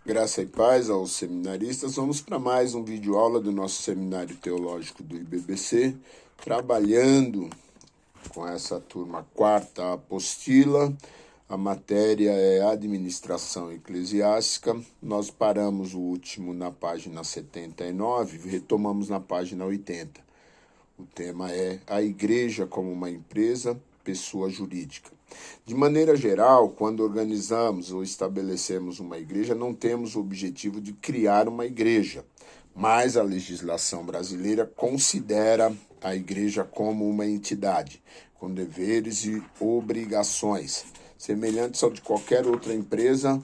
Graça e paz aos seminaristas. Vamos para mais um vídeo aula do nosso Seminário Teológico do IBBC, trabalhando com essa turma quarta apostila. A matéria é Administração Eclesiástica. Nós paramos o último na página 79, retomamos na página 80. O tema é a Igreja como uma empresa, pessoa jurídica. De maneira geral, quando organizamos ou estabelecemos uma igreja, não temos o objetivo de criar uma igreja, mas a legislação brasileira considera a igreja como uma entidade, com deveres e obrigações, semelhantes ao de qualquer outra empresa,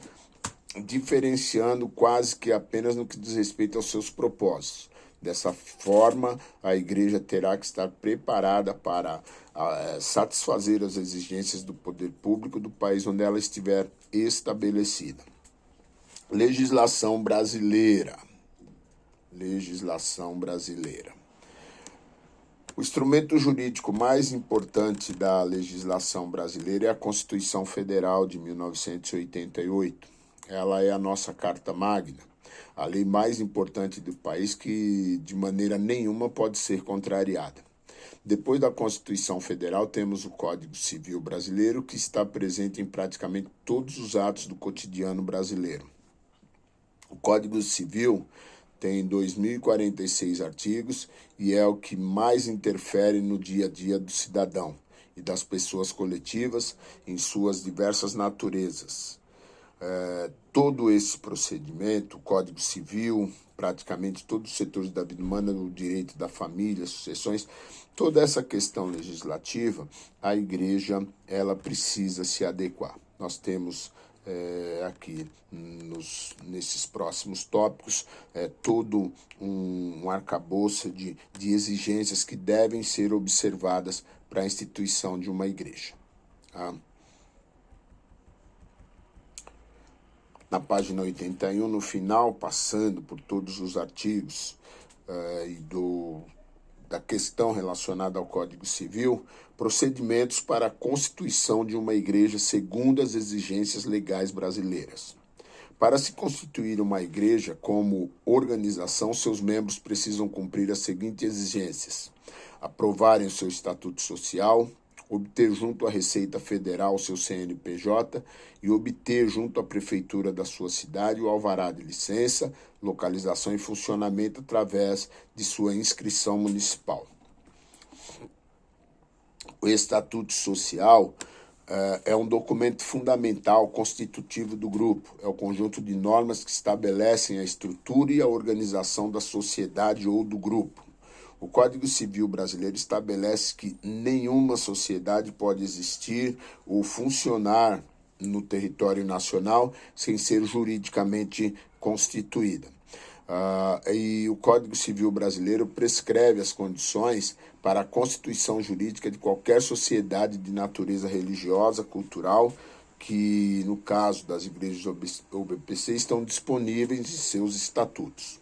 diferenciando quase que apenas no que diz respeito aos seus propósitos. Dessa forma, a igreja terá que estar preparada para satisfazer as exigências do poder público do país onde ela estiver estabelecida. Legislação brasileira. Legislação brasileira. O instrumento jurídico mais importante da legislação brasileira é a Constituição Federal de 1988. Ela é a nossa Carta Magna, a lei mais importante do país que de maneira nenhuma pode ser contrariada. Depois da Constituição Federal, temos o Código Civil Brasileiro, que está presente em praticamente todos os atos do cotidiano brasileiro. O Código Civil tem 2.046 artigos e é o que mais interfere no dia a dia do cidadão e das pessoas coletivas em suas diversas naturezas. Todo esse procedimento, o Código Civil, praticamente todos os setores da vida humana, o direito da família, sucessões, toda essa questão legislativa, a igreja ela precisa se adequar. Nós temos aqui nesses próximos tópicos todo um arcabouço de exigências que devem ser observadas para a instituição de uma igreja. Tá? Na página 81, no final, passando por todos os artigos da questão relacionada ao Código Civil, procedimentos para a constituição de uma igreja segundo as exigências legais brasileiras. Para se constituir uma igreja como organização, seus membros precisam cumprir as seguintes exigências: aprovarem o seu estatuto social, obter junto à Receita Federal o seu CNPJ e obter junto à Prefeitura da sua cidade o alvará de licença, localização e funcionamento através de sua inscrição municipal. O Estatuto Social é um documento fundamental, constitutivo do grupo. É o conjunto de normas que estabelecem a estrutura e a organização da sociedade ou do grupo. O Código Civil brasileiro estabelece que nenhuma sociedade pode existir ou funcionar no território nacional sem ser juridicamente constituída. E o Código Civil brasileiro prescreve as condições para a constituição jurídica de qualquer sociedade de natureza religiosa, cultural, que, no caso das igrejas OBPC, estão disponíveis em seus estatutos.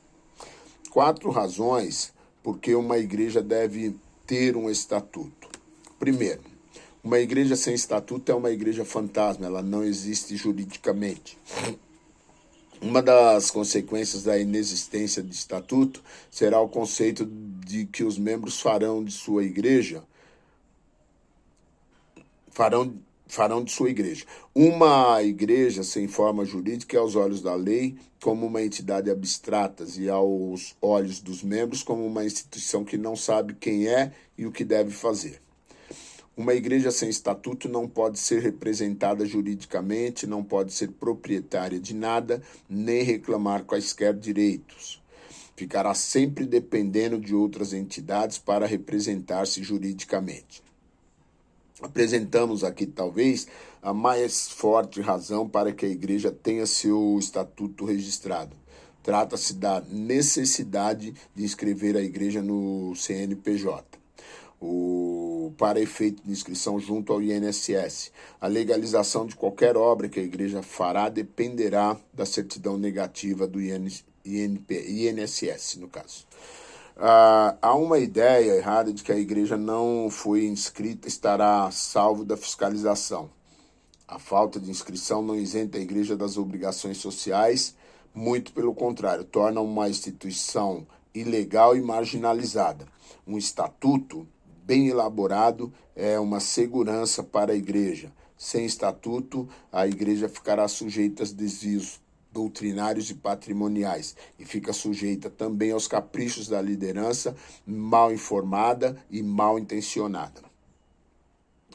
4 razões porque uma igreja deve ter um estatuto. Primeiro, uma igreja sem estatuto é uma igreja fantasma, ela não existe juridicamente. Uma das consequências da inexistência de estatuto será o conceito de que os membros farão de sua igreja uma igreja sem forma jurídica é aos olhos da lei como uma entidade abstrata e aos olhos dos membros como uma instituição que não sabe quem é e o que deve fazer. Uma igreja sem estatuto não pode ser representada juridicamente, não pode ser proprietária de nada, nem reclamar quaisquer direitos. Ficará sempre dependendo de outras entidades para representar-se juridicamente. Apresentamos aqui, talvez, a mais forte razão para que a igreja tenha seu estatuto registrado. Trata-se da necessidade de inscrever a igreja no CNPJ, para efeito de inscrição junto ao INSS. A legalização de qualquer obra que a igreja fará dependerá da certidão negativa do INSS, no caso. Há uma ideia errada de que a igreja não foi inscrita estará salvo da fiscalização. A falta de inscrição não isenta a igreja das obrigações sociais, Muito pelo contrário, torna uma instituição ilegal e marginalizada. Um estatuto bem elaborado é uma segurança para a igreja. Sem estatuto, a igreja ficará sujeita a desvios doutrinários e patrimoniais e fica sujeita também aos caprichos da liderança mal informada e mal intencionada.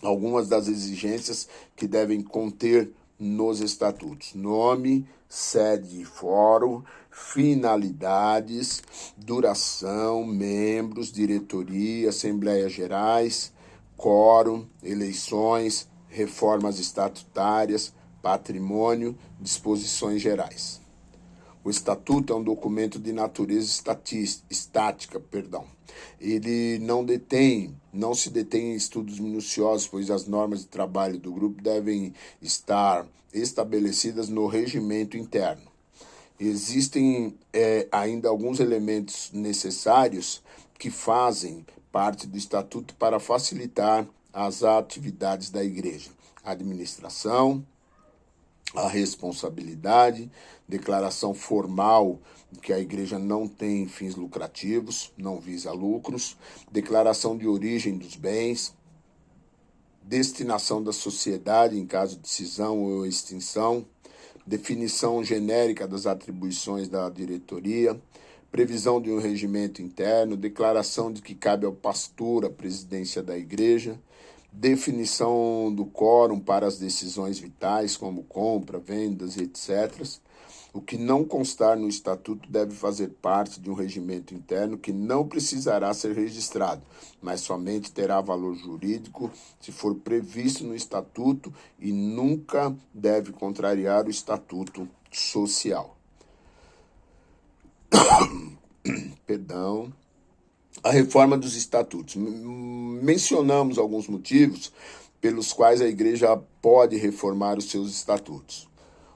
Algumas das exigências que devem conter nos estatutos: nome, sede e fórum, finalidades, duração, membros, diretoria, assembleias gerais, quórum, eleições, reformas estatutárias, patrimônio, disposições gerais. O estatuto é um documento de natureza estática. Ele não se detém em estudos minuciosos, pois as normas de trabalho do grupo devem estar estabelecidas no regimento interno. Existem ainda alguns elementos necessários que fazem parte do estatuto para facilitar as atividades da igreja: a administração, a responsabilidade, declaração formal que a igreja não tem fins lucrativos, não visa lucros, declaração de origem dos bens, destinação da sociedade em caso de cisão ou extinção, definição genérica das atribuições da diretoria, previsão de um regimento interno, declaração de que cabe ao pastor a presidência da igreja, definição do quórum para as decisões vitais, como compra, vendas, etc. O que não constar no estatuto deve fazer parte de um regimento interno que não precisará ser registrado, mas somente terá valor jurídico se for previsto no estatuto e nunca deve contrariar o estatuto social. A reforma dos estatutos. Mencionamos alguns motivos pelos quais a igreja pode reformar os seus estatutos.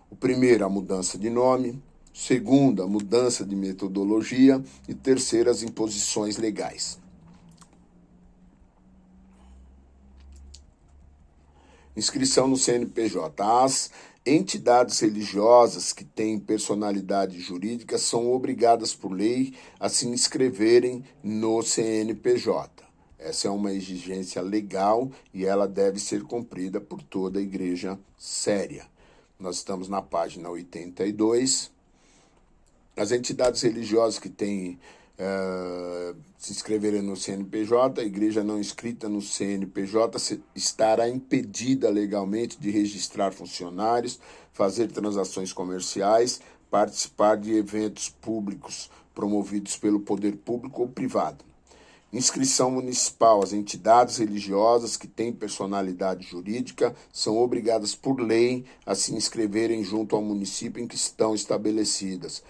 O primeiro, a mudança de nome. Segundo, a mudança de metodologia. E terceiro, as imposições legais. Inscrição no CNPJ. As entidades religiosas que têm personalidade jurídica são obrigadas por lei a se inscreverem no CNPJ. Essa é uma exigência legal e ela deve ser cumprida por toda a igreja séria. Nós estamos na página 82. As entidades religiosas que têm se inscreverem no CNPJ, a igreja não inscrita no CNPJ estará impedida legalmente de registrar funcionários, fazer transações comerciais, participar de eventos públicos promovidos pelo poder público ou privado. Inscrição municipal. As entidades religiosas que têm personalidade jurídica são obrigadas por lei a se inscreverem junto ao município em que estão estabelecidas,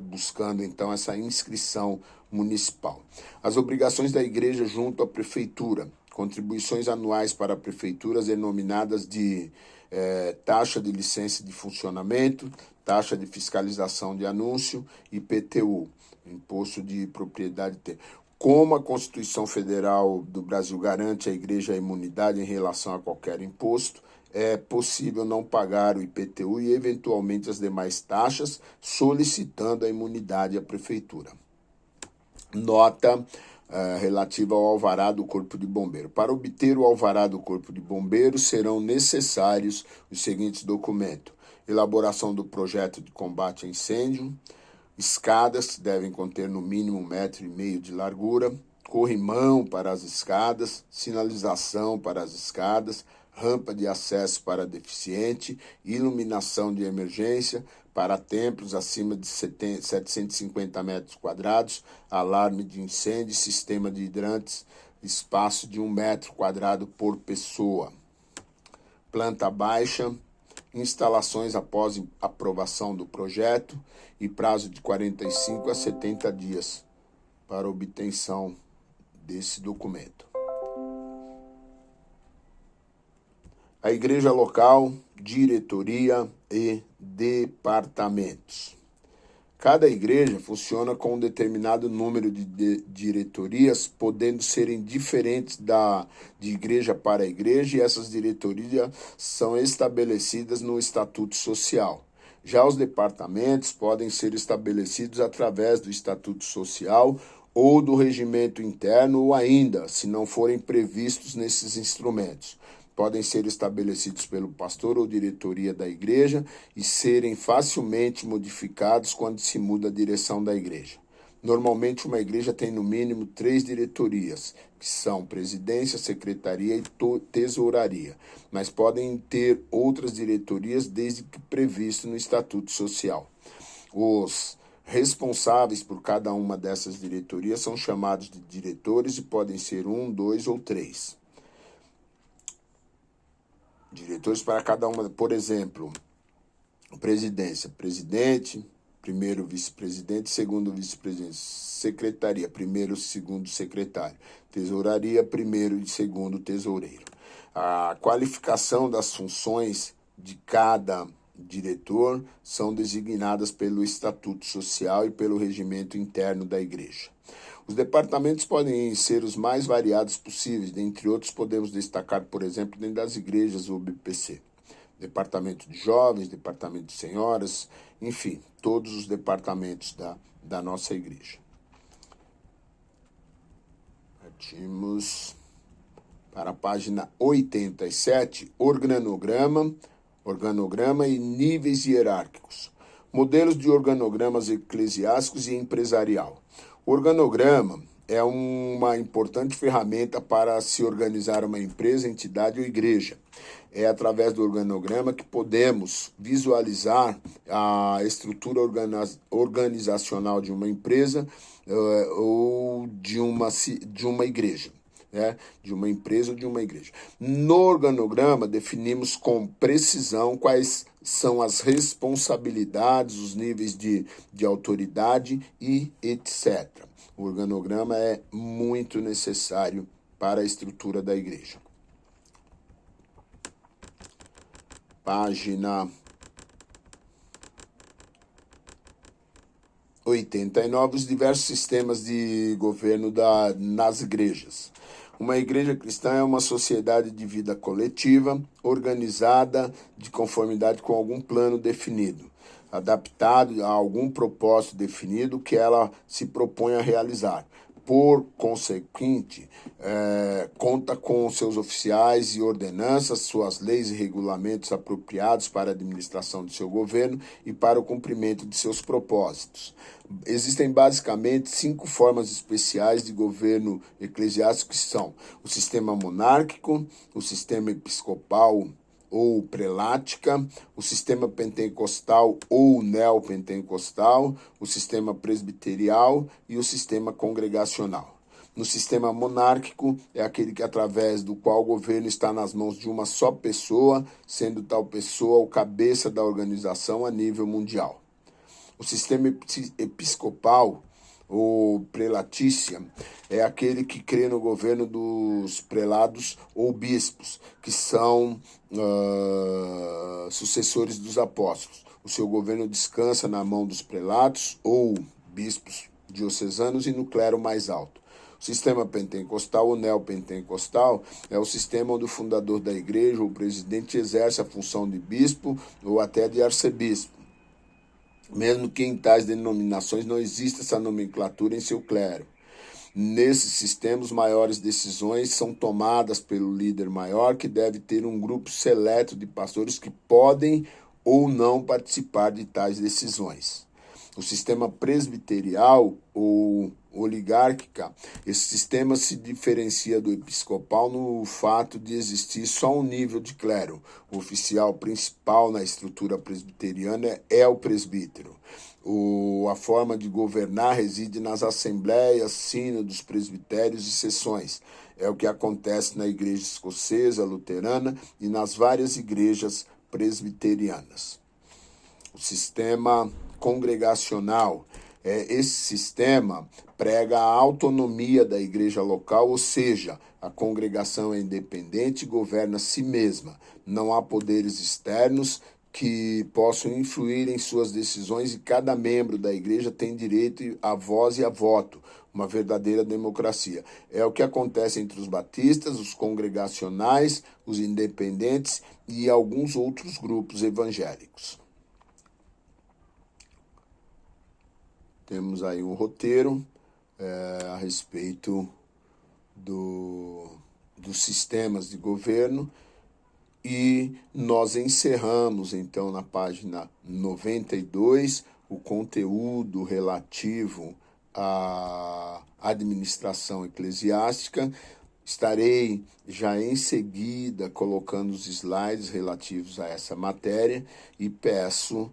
buscando então essa inscrição municipal. As obrigações da igreja junto à prefeitura: contribuições anuais para prefeituras denominadas de taxa de licença de funcionamento, taxa de fiscalização de anúncio, IPTU, Imposto de Propriedade. Como a Constituição Federal do Brasil garante à igreja a imunidade em relação a qualquer imposto, é possível não pagar o IPTU e, eventualmente, as demais taxas, solicitando a imunidade à prefeitura. Nota relativa ao alvará do Corpo de Bombeiro. Para obter o alvará do Corpo de Bombeiro, serão necessários os seguintes documentos: elaboração do projeto de combate a incêndio, escadas que devem conter no mínimo 1,5 m de largura, corrimão para as escadas, sinalização para as escadas, rampa de acesso para deficiente, iluminação de emergência para templos acima de 750 metros quadrados, alarme de incêndio, sistema de hidrantes, espaço de 1 metro quadrado por pessoa. Planta baixa, instalações após aprovação do projeto e prazo de 45 a 70 dias para obtenção desse documento. A igreja local, diretoria e departamentos. Cada igreja funciona com um determinado número de diretorias, podendo serem diferentes de igreja para igreja, e essas diretorias são estabelecidas no Estatuto Social. Já os departamentos podem ser estabelecidos através do Estatuto Social ou do regimento interno, ou ainda, se não forem previstos nesses instrumentos, podem ser estabelecidos pelo pastor ou diretoria da igreja e serem facilmente modificados quando se muda a direção da igreja. Normalmente, uma igreja tem no mínimo 3 diretorias, que são presidência, secretaria e tesouraria, mas podem ter outras diretorias desde que previsto no Estatuto Social. Os responsáveis por cada uma dessas diretorias são chamados de diretores e podem ser 1, 2 ou 3. Diretores para cada uma, por exemplo, presidência, presidente, primeiro vice-presidente, segundo vice-presidente, secretaria, primeiro, segundo secretário, tesouraria, primeiro e segundo tesoureiro. A qualificação das funções de cada diretor são designadas pelo Estatuto Social e pelo regimento interno da igreja. Os departamentos podem ser os mais variados possíveis, dentre outros podemos destacar, por exemplo, dentro das igrejas o BPC. Departamento de jovens, departamento de senhoras, enfim, todos os departamentos da nossa igreja. Partimos para a página 87, organograma e níveis hierárquicos. Modelos de organogramas eclesiásticos e empresarial. O organograma é uma importante ferramenta para se organizar uma empresa, entidade ou igreja. É através do organograma que podemos visualizar a estrutura organizacional de uma empresa ou de uma igreja. De uma empresa ou de uma igreja. No organograma, definimos com precisão quais são as responsabilidades, os níveis de autoridade e etc. O organograma é muito necessário para a estrutura da igreja. Página 89, os diversos sistemas de governo nas igrejas. Uma igreja cristã é uma sociedade de vida coletiva, organizada de conformidade com algum plano definido, adaptado a algum propósito definido que ela se propõe a realizar. Por consequente, conta com seus oficiais e ordenanças, suas leis e regulamentos apropriados para a administração de seu governo e para o cumprimento de seus propósitos. Existem basicamente 5 formas especiais de governo eclesiástico, que são o sistema monárquico, o sistema episcopal ou prelática, o sistema pentecostal ou neopentecostal, o sistema presbiterial e o sistema congregacional. No sistema monárquico, é aquele que através do qual o governo está nas mãos de uma só pessoa, sendo tal pessoa o cabeça da organização a nível mundial. O sistema episcopal, ou prelatícia, é aquele que crê no governo dos prelados ou bispos, que são sucessores dos apóstolos. O seu governo descansa na mão dos prelados ou bispos diocesanos e no clero mais alto. O sistema pentecostal ou neopentecostal é o sistema onde o fundador da igreja ou o presidente exerce a função de bispo ou até de arcebispo, mesmo que em tais denominações não exista essa nomenclatura em seu clero. Nesses sistemas, maiores decisões são tomadas pelo líder maior, que deve ter um grupo seleto de pastores que podem ou não participar de tais decisões. O sistema presbiterial ou oligárquica, esse sistema se diferencia do episcopal no fato de existir só um nível de clero. O oficial principal na estrutura presbiteriana é o presbítero. A forma de governar reside nas assembleias, sínodos, presbitérios e sessões. É o que acontece na igreja escocesa, luterana e nas várias igrejas presbiterianas. O sistema congregacional. Esse sistema prega a autonomia da igreja local, ou seja, a congregação é independente e governa a si mesma. Não há poderes externos que possam influir em suas decisões e cada membro da igreja tem direito à voz e a voto, uma verdadeira democracia. É o que acontece entre os batistas, os congregacionais, os independentes e alguns outros grupos evangélicos. temos aí um roteiro a respeito dos sistemas de governo, e nós encerramos, então, na página 92, o conteúdo relativo à administração eclesiástica. Estarei já em seguida colocando os slides relativos a essa matéria e peço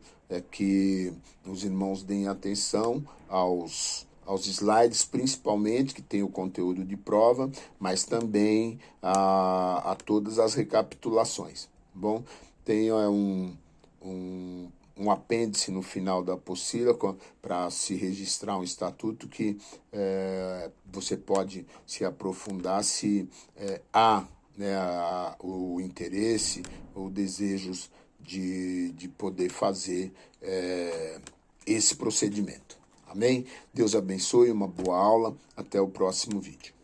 que os irmãos deem atenção aos slides, principalmente, que tem o conteúdo de prova, mas também a todas as recapitulações. Bom, tem um apêndice no final da apostila para se registrar um estatuto que você pode se aprofundar se há, né, o interesse ou desejos de poder fazer esse procedimento. Amém? Deus abençoe, uma boa aula. Até o próximo vídeo.